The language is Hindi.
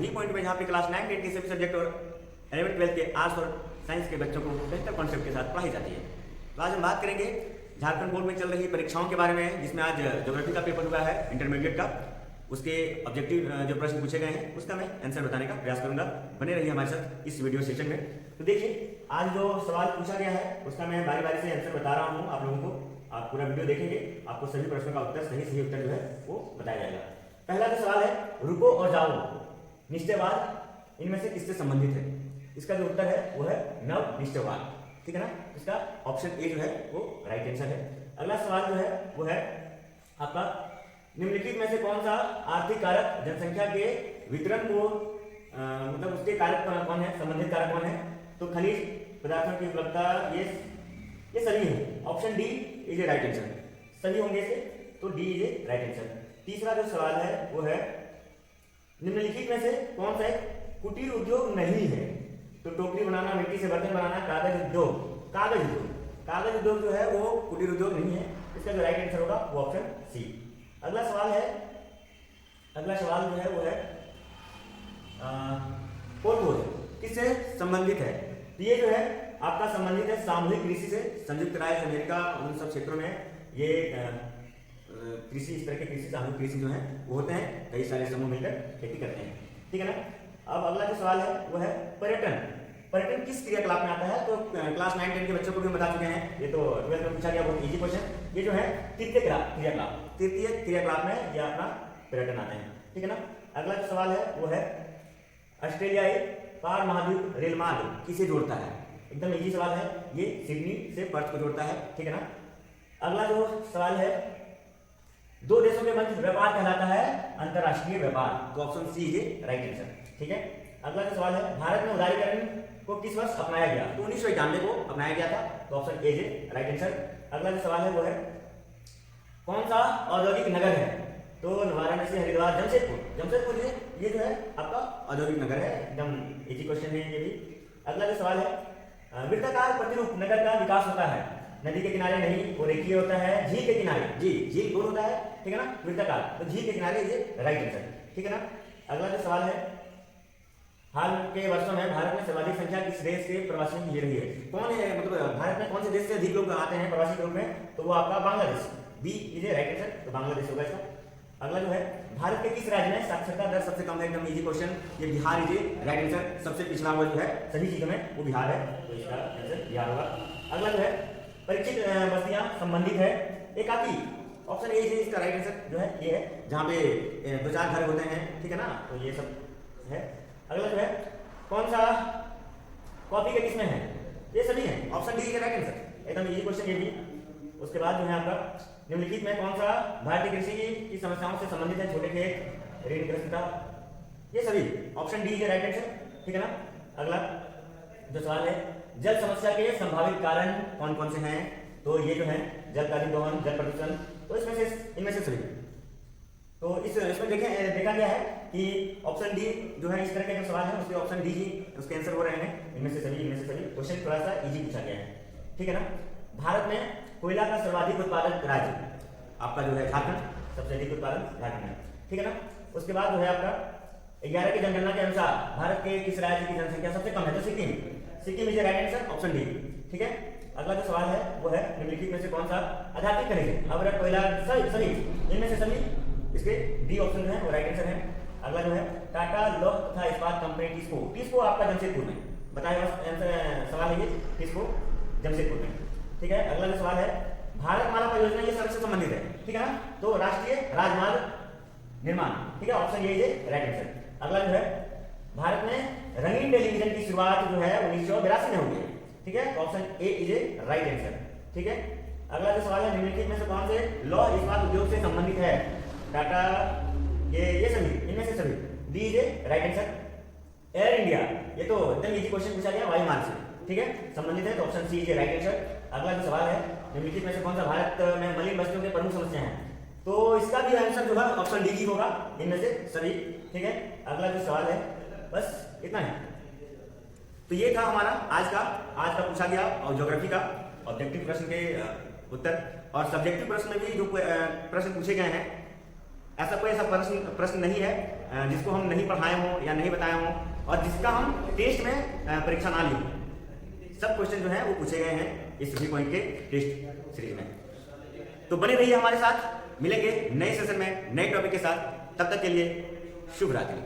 वही पॉइंट में जहाँ पे क्लास 9 10 के सभी सब्जेक्ट और 11 12 के आर्ट्स और साइंस के बच्चों को बेहतर कॉन्सेप्ट के साथ पढ़ाई जाती है। तो आज हम बात करेंगे झारखंड बोर्ड में चल रही परीक्षाओं के बारे में, जिसमें आज ज्योग्राफी का पेपर हुआ है इंटरमीडिएट का। उसके ऑब्जेक्टिव जो प्रश्न पूछे गए हैं उसका मैं आंसर बताने का प्रयास करूंगा। बने रहिए हमारे साथ इस वीडियो सेशन में। तो देखिए, आज जो सवाल पूछा गया है उसका मैं बारी बारी से आंसर बता रहा हूँ आप लोगों को। आप पूरा वीडियो देखेंगे, आपको सभी प्रश्नों का उत्तर सही उत्तर जो है वो बताया जाएगा। पहला जो सवाल है, रुको और जाओ निश्चयवाद इनमें से किससे संबंधित है? इसका जो उत्तर है वो है नव निश्चयवाद। ठीक है ना? इसका ऑप्शन ए जो है वो राइट आंसर है। अगला सवाल जो है वो है आपका, निम्नलिखित में से कौन सा आर्थिक कारक जनसंख्या के वितरण को मतलब उसके कारक कौन है, संबंधित कारक कौन है? तो खनिज पदार्थों की उपलब्धता, ये सभी है। Option D is a right answer. सभी होंगे इसके, तो D is a right answer. तीसरा जो सवाल है वो है, निम्नलिखित में से कौन सा एक कुटीर उद्योग नहीं है? तो टोकरी बनाना, मिट्टी से बर्तन बनाना, कागज उद्योग जो है वो कुटीर उद्योग नहीं है। इसका जो राइट आंसर होगा वो ऑप्शन सी। अगला सवाल जो है वो है पोलपोज किससे संबंधित है? तो ये जो है आपका संबंधित है सामूहिक कृषि से। संयुक्त राज्य अमेरिका उन सब क्षेत्रों में ये कृषि, इस तरह के कृषि, सामूहिक कृषि जो है वो होते हैं, कई सारे समूह मिलकर खेती करते हैं। ठीक है ना? अब अगला जो सवाल है वो है पर्यटन किस क्रियाकलाप में आता है? तो क्लास 9 10 के बच्चों को भी बता चुके हैं, ये तो 12th में पूछा गया, बहुत इजी क्वेश्चन। ये जो है तृतीय क्रियाकलाप में ये अपना पर्यटन आते हैं। ठीक है ना? अगला जो सवाल है वो है, ऑस्ट्रेलियाई पार महाद्वीप रेल मार्ग किसे जोड़ता है? एकदम इजी सवाल है, ये सिडनी से पर्थ को जोड़ता है। ठीक है ना? अगला जो सवाल है, दो देशों के मध्य व्यापार कहलाता है अंतरराष्ट्रीय व्यापार। तो option C is right answer. ठीक है? अगला जो सवाल है, भारत में उदारीकरण को किस वर्ष अपनाया गया? तो 1991 को अपनाया गया था। तो option A is right answer. अगला जो सवाल है वो है, कौन सा औद्योगिक नगर है? तो वाराणसी, हरिद्वार, जमशेदपुर ये जो है आपका औद्योगिक नगर है। एकदम इजी क्वेश्चन है ये भी। अगला जो सवाल है, वृत्ताकार प्रतिरूप नगर का विकास होता है नदी के किनारे नहीं, वो रेखीय होता है। झील के किनारे, झील गोल होता है। ठीक है ना? वृत्ताकार, तो झील के किनारे ये राइट आंसर। ठीक है ना? अगला जो सवाल है, हाल के वर्षों में भारत में सर्वाधिक संख्या किस देश के प्रवासियों की रही है? कौन है, मतलब भारत में कौन से देश से अधिक लोग आते हैं प्रवासी के रूप में? तो वो आपका Bangladesh, B is a right answer. तो बांग्लादेश होगा इसका। अगला जो है, भारत के किस राज्य में साक्षरता दर सबसे कम है? एकदम इजी क्वेश्चन, ये Bihar is a right answer. सबसे पिछड़ा हुआ जो है सभी चीजों में वो बिहार है, तो इसका आंसर बिहार होगा। अगला जो है, परीक्षित बस्तियां संबंधित है एकाकी। ऑप्शन ए इसका राइट आंसर जो है ये है, जहाँ पे 2-4 घर होते हैं। ठीक है ना? तो ये सब है। अगला जो है, कौन सा कॉपी के किसमें है? ये सभी है। Option D is right answer. एकदम इजी क्वेश्चन ये भी। उसके बाद जो है आपका, निम्नलिखित में कौन सा भारतीय कृषि की समस्याओं से संबंधित है? छोटे खेत, ऋणग्रस्तता, ये सभी। Option D is right answer. ठीक है ना? अगला जो सवाल है, जल समस्या के संभावित कारण कौन कौन से हैं? तो ये जो है जलकालिक दोहन, जल प्रदूषण, तो इनमें से सभी। तो इसमें देखा गया है कि ऑप्शन डी जो है, इस तरह के जो सवाल है उसके ऑप्शन डी ही उसके आंसर हो रहे हैं। इनमें से सभी क्वेश्चन थोड़ा सा इजी पूछा गया है। ठीक है ना? भारत में कोयला का सर्वाधिक उत्पादक राज्य आपका जो है झारखंड, सबसे अधिक उत्पादन झारखंड है। ठीक है ना? उसके बाद जो है आपका 11 की जनगणना के अनुसार भारत के किस राज्य की जनसंख्या सबसे कम है? तो Sikkim is right answer, option D. ठीक है? अगला जो सवाल है वो है, निम्नलिखित में से कौन सा आधारिक खनिज है? अगर कोयला, सभी इनमें से सभी, इसके डी ऑप्शन जो है वो राइट आंसर है। अगला जो है, टाटा लौह तथा इस्पात कंपनी टिस्को आपका जमशेदपुर में, बताया सवाल है ये, टिस्को जमशेदपुर में। ठीक है? अगला जो सवाल है, भारतमाला परियोजना ये सड़क से संबंधित है। ठीक है ना? तो राष्ट्रीय राजमार्ग निर्माण। ठीक है? Option A is right answer. अगला जो है, भारत में रंगीन टेलीविजन की शुरुआत जो है 1982 में हुई है। ठीक है? Option A is a right answer. ठीक है? अगला जो सवाल है, निम्नलिखित में से कौन से लौह इस्पात उद्योग से संबंधित है? टाटा, ये सभी, इनमें से सभी, D is a right answer. Air India, ये तो एकदम इजी क्वेश्चन पूछा गया, वायु मार्ग से। ठीक है? संबंधित है, तो option C is a right answer. अगला जो सवाल है, निम्नलिखित में से कौन सा भारत में मलिन बस्तियों के प्रमुख समस्या है? तो इसका भी आंसर जो है ऑप्शन डी ही होगा, इनमें से सभी। ठीक है? अगला जो सवाल है, बस इतना है। तो ये था हमारा आज का पूछा गया और ज्योग्राफी का ऑब्जेक्टिव प्रश्न के उत्तर। और सब्जेक्टिव प्रश्न में भी जो प्रश्न पूछे गए हैं, ऐसा कोई प्रश्न नहीं है जिसको हम नहीं पढ़ाए हों या नहीं बताए हों और जिसका हम टेस्ट में परीक्षा ना ली हो, सब क्वेश्चन जो है वो पूछे गए हैं इस वी पॉइंट के टेस्ट सीरीज में। तो बने रहिए हमारे साथ, मिलेंगे नए सेशन में नए टॉपिक के साथ। तब तक के लिए शुभ रात्रि।